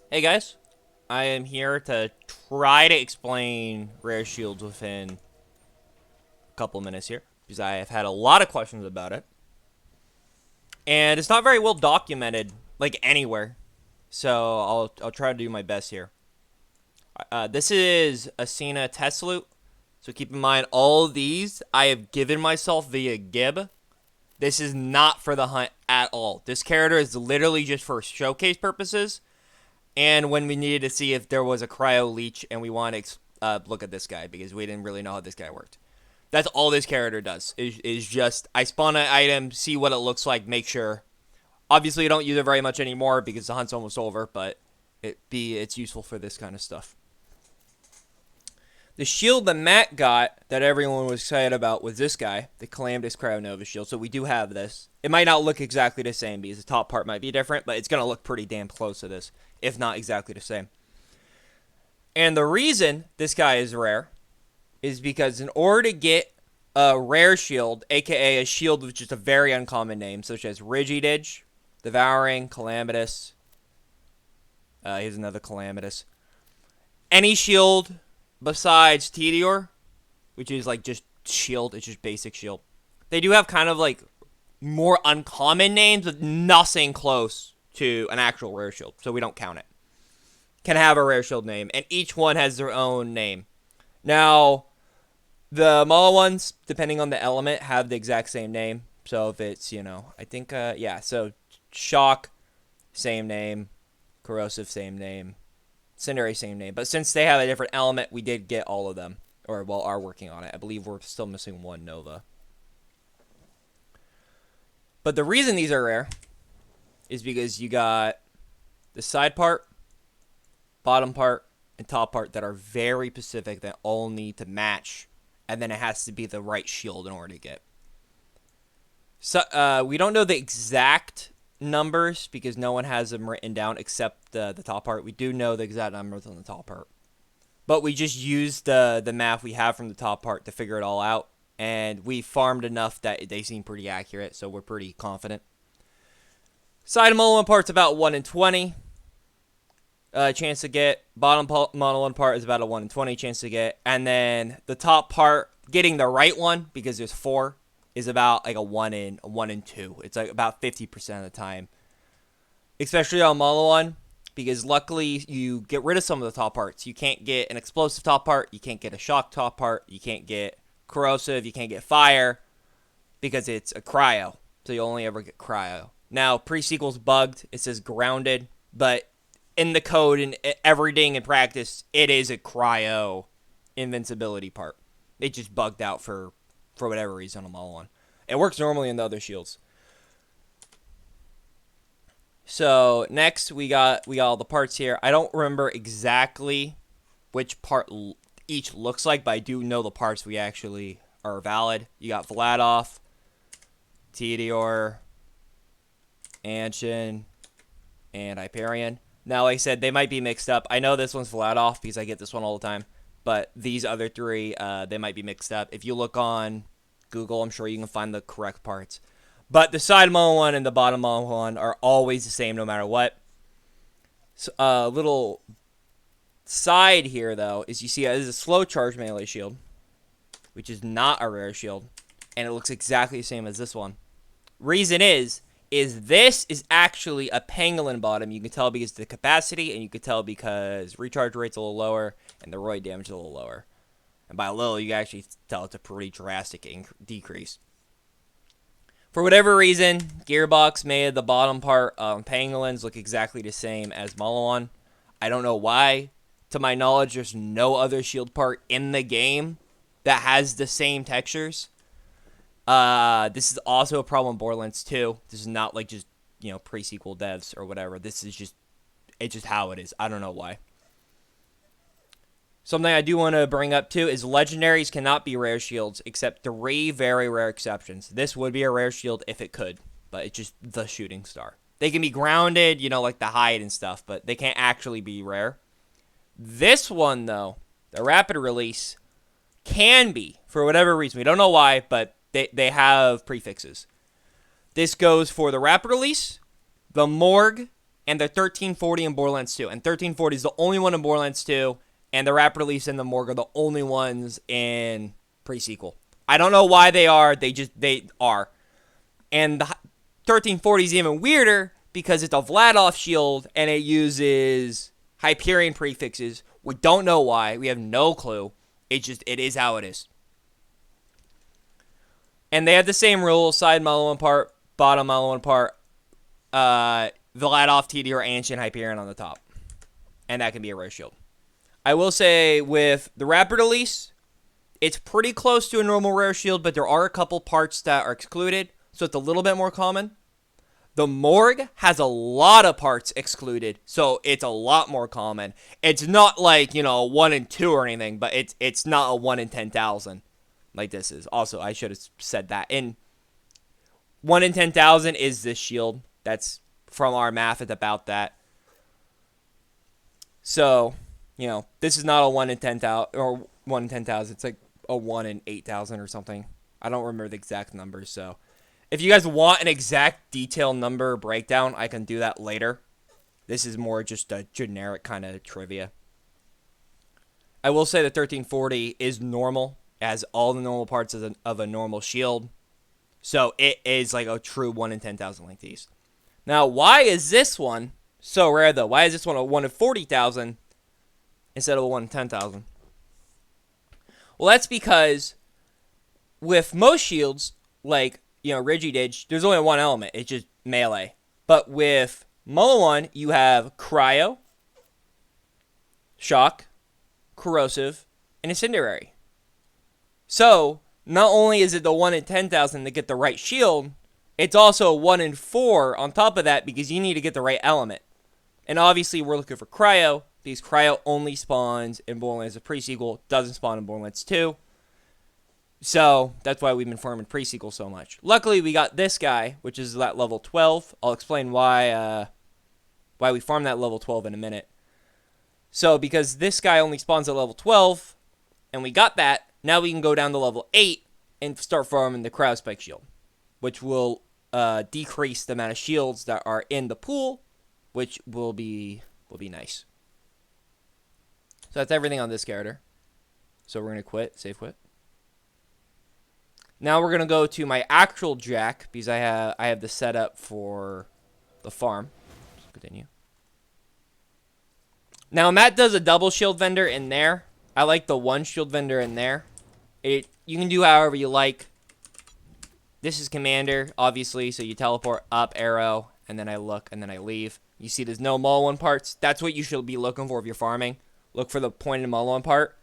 Hey guys, I am here to try to explain rare shields within a couple minutes here because I have had a lot of questions about it, and it's not very well documented like anywhere. So I'll try to do my best here. This is a Cena test loot, so keep in mind all of these I have given myself via Gib. This is not for the hunt at all. This character is literally just for showcase purposes. And when we needed to see if there was a cryo leech and we want to look at this guy because we didn't really know how this guy worked. That's all this character does is just I spawn an item, see what it looks like, make sure. Obviously, I don't use it very much anymore because the hunt's almost over, but it's useful for this kind of stuff. The shield that Matt got that everyone was excited about was this guy, the Calamitous Cryonova shield. So we do have this. It might not look exactly the same because the top part might be different, but it's going to look pretty damn close to this, if not exactly the same. And the reason this guy is rare is because in order to get a rare shield, aka a shield with just a very uncommon name, such as Rigididge, Devouring, Calamitous, here's another Calamitous. Any shield besides Tedior, which is like just shield, it's just basic shield. They do have kind of like more uncommon names, but nothing close to an actual rare shield, so we don't count it. Can have a rare shield name, and each one has their own name. Now, the Mala ones, depending on the element, have the exact same name. So if it's, I think, yeah, so Shock, same name. Corrosive, same name. Cindery, same name. But since they have a different element, we did get all of them. Or, well, are working on it. I believe we're still missing one Nova. But the reason these are rare is because you got the side part, bottom part, and top part that are very specific that all need to match. And then it has to be the right shield in order to get. So we don't know the exact numbers because no one has them written down except the top part. We do know the exact numbers on the top part. But we just used the math we have from the top part to figure it all out. And we farmed enough that they seem pretty accurate, so we're pretty confident. Side model one part's about 1 in 20 chance to get. Bottom model one part is about a 1 in 20 chance to get. And then the top part, getting the right one, because there's 4, is about like a 1 in 2. It's like about 50% of the time. Especially on model one, because luckily you get rid of some of the top parts. You can't get an explosive top part, you can't get a shock top part, you can't get corrosive, you can't get fire, because it's a cryo. So you only ever get cryo. Now, pre-sequel's bugged. It says grounded, but in the code and everything in practice, it is a cryo invincibility part. It just bugged out for whatever reason on Model 1. It works normally in the other shields. So next we got all the parts here. I don't remember exactly which part each looks like, but I do know the parts we actually are valid. You got Vladoff, Tedior, Anshin, and Hyperion. Now, like I said, they might be mixed up. I know this one's Vladoff because I get this one all the time. But these other 3, they might be mixed up. If you look on Google, I'm sure you can find the correct parts. But the side model one and the bottom model one are always the same no matter what. So, little side here, though, is you see this is a slow charge melee shield, which is not a rare shield. And it looks exactly the same as this one. Reason is this is actually a pangolin bottom. You can tell because of the capacity, and you can tell because recharge rate's a little lower, and the roid damage is a little lower. And by a little, you can actually tell it's a pretty drastic decrease. For whatever reason, Gearbox made the bottom part pangolins look exactly the same as Malawan. I don't know why. To my knowledge, there's no other shield part in the game that has the same textures. This is also a problem in Borderlands 2. This is not like just, pre-sequel devs or whatever. This is just, it's just how it is. I don't know why. Something I do want to bring up too is legendaries cannot be rare shields except 3 very rare exceptions. This would be a rare shield if it could, but it's just the shooting star. They can be grounded, like the hide and stuff, but they can't actually be rare. This one, though, the rapid release, can be, for whatever reason. We don't know why, but they have prefixes. This goes for the rapid release, the morgue, and they're 1340 in Borderlands 2. And 1340 is the only one in Borderlands 2, and the Rapid Release and the Morgue are the only ones in pre-sequel. I don't know why they are. They are. And the 1340 is even weirder because it's a Vladoff shield, and it uses Hyperion prefixes. We don't know why. We have no clue. It is how it is. And they have the same rules: side model one part, bottom model one part, Vladoff, TD, or Ancient Hyperion on the top. And that can be a rare shield. I will say with the Rapid Release, it's pretty close to a normal rare shield, but there are a couple parts that are excluded, so it's a little bit more common. The Morgue has a lot of parts excluded, so it's a lot more common. It's not like, 1 in 2 or anything, but it's not a 1 in 10,000 like this is. Also, I should have said that. And 1 in 10,000 is this shield. That's from our math. It's about that. So, this is not a 1 in 10,000 or 1 in 10,000. It's like a 1 in 8,000 or something. I don't remember the exact numbers, so if you guys want an exact detail number breakdown, I can do that later. This is more just a generic kind of trivia. I will say that 1340 is normal, as all the normal parts of a normal shield. So it is like a true 1 in 10,000 like these. Now, why is this one so rare, though? Why is this one a 1 in 40,000 instead of a 1 in 10,000? Well, that's because with most shields, like Rigididge, there's only one element. It's just melee. But with Moloan, you have Cryo, Shock, Corrosive, and Incendiary. So, not only is it the 1 in 10,000 to get the right shield, it's also a 1 in 4 on top of that because you need to get the right element. And obviously, we're looking for Cryo because Cryo only spawns in Borderlands the pre-sequel, doesn't spawn in Borderlands 2. So, that's why we've been farming pre-sequel so much. Luckily, we got this guy, which is at level 12. I'll explain why we farm that level 12 in a minute. So, because this guy only spawns at level 12, and we got that, now we can go down to level 8 and start farming the Cryo Spike Shield, which will decrease the amount of shields that are in the pool, which will be nice. So, that's everything on this character. So, we're going to quit, save quit. Now we're going to go to my actual Jack, because I have the setup for the farm. Let's continue. Now Matt does a double shield vendor in there. I like the one shield vendor in there. You can do however you like. This is Commander, obviously, so you teleport up, arrow, and then I look, and then I leave. You see there's no Moloan parts. That's what you should be looking for if you're farming. Look for the pointed Moloan part.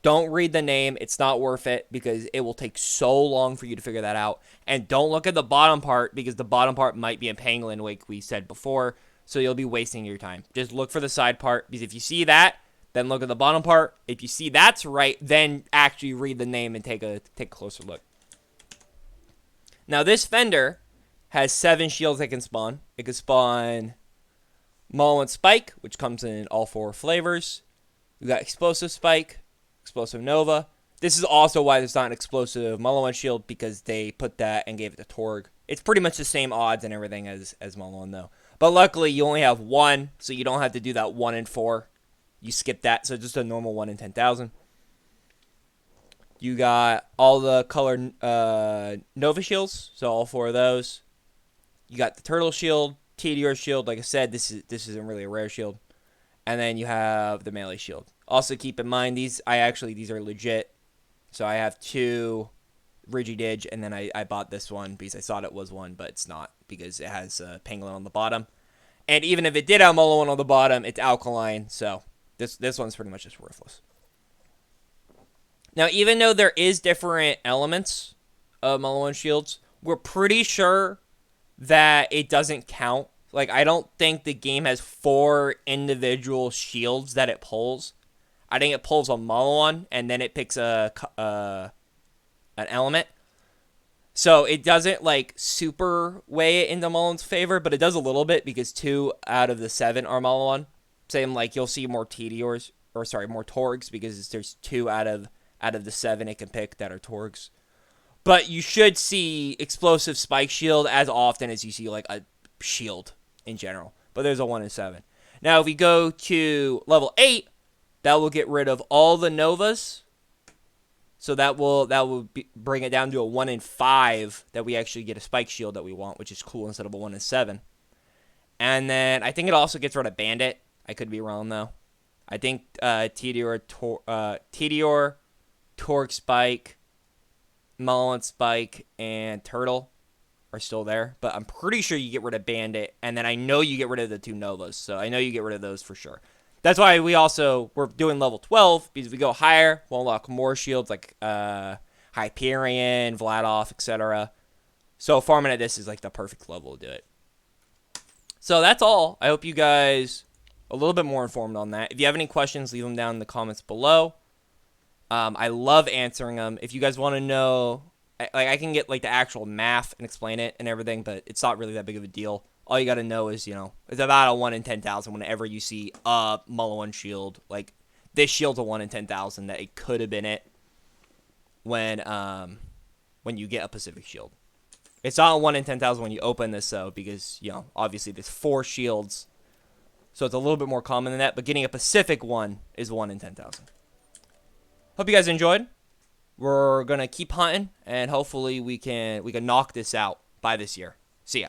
Don't read the name. It's not worth it because it will take so long for you to figure that out. And don't look at the bottom part because the bottom part might be a pangolin like we said before. So you'll be wasting your time. Just look for the side part because if you see that, then look at the bottom part. If you see that's right, then actually read the name and take a closer look. Now this Fender has 7 shields that can spawn. It can spawn Moloan Spike, which comes in all 4 flavors. We got Explosive Spike, Explosive Nova. This is also why there's not an explosive Moloan shield because they put that and gave it to Torg. It's pretty much the same odds and everything as Moloan though. But luckily you only have 1, so you don't have to do that 1 in 4. You skip that, so just a normal 1 in 10,000. You got all the color Nova shields, so all 4 of those. You got the Turtle Shield, Meteor Shield. Like I said, this isn't really a rare shield. And then you have the melee shield. Also keep in mind these are legit. So I have 2 Rigididge, and then I bought this one because I thought it was one, but it's not because it has Pangolin on the bottom. And even if it did have Moloan on the bottom, it's alkaline, so this one's pretty much just worthless. Now, even though there is different elements of Moloan shields, we're pretty sure that it doesn't count. Like, I don't think the game has 4 individual shields that it pulls. I think it pulls a Moloan, and then it picks an element. So it doesn't, like, super weigh it into Moloan's favor, but it does a little bit because 2 out of the 7 are Moloan. Same, like, you'll see more Meteors, or sorry, more Torgs, because there's 2 out of the 7 it can pick that are Torgs. But you should see Explosive Spike Shield as often as you see, like, a shield in general. but there's a 1 in 7. Now, if we go to level 8, that will get rid of all the Novas. So that will bring it down to a 1 in 5 that we actually get a spike shield that we want, which is cool instead of a 1 in 7. And then I think it also gets rid of Bandit. I could be wrong, though. I think Teteor, Torque Spike, Mullen Spike, and Turtle are still there. But I'm pretty sure you get rid of Bandit. And then I know you get rid of the 2 Novas. So I know you get rid of those for sure. That's why we're doing level 12. Because if we go higher, we'll unlock more shields like Hyperion, Vladoff, etc. So farming at this is like the perfect level to do it. So that's all. I hope you guys a little bit more informed on that. If you have any questions, leave them down in the comments below. I love answering them. If you guys want to know, like, I can get like the actual math and explain it and everything, but it's not really that big of a deal. All you got to know is, it's about a 1 in 10,000 whenever you see a Mullen shield. Like, this shield's a 1 in 10,000 that it could have been it when you get a Pacific shield. It's not a 1 in 10,000 when you open this, though, because, obviously there's 4 shields. So it's a little bit more common than that, but getting a Pacific one is 1 in 10,000. Hope you guys enjoyed. We're going to keep hunting, and hopefully we can knock this out by this year. See ya.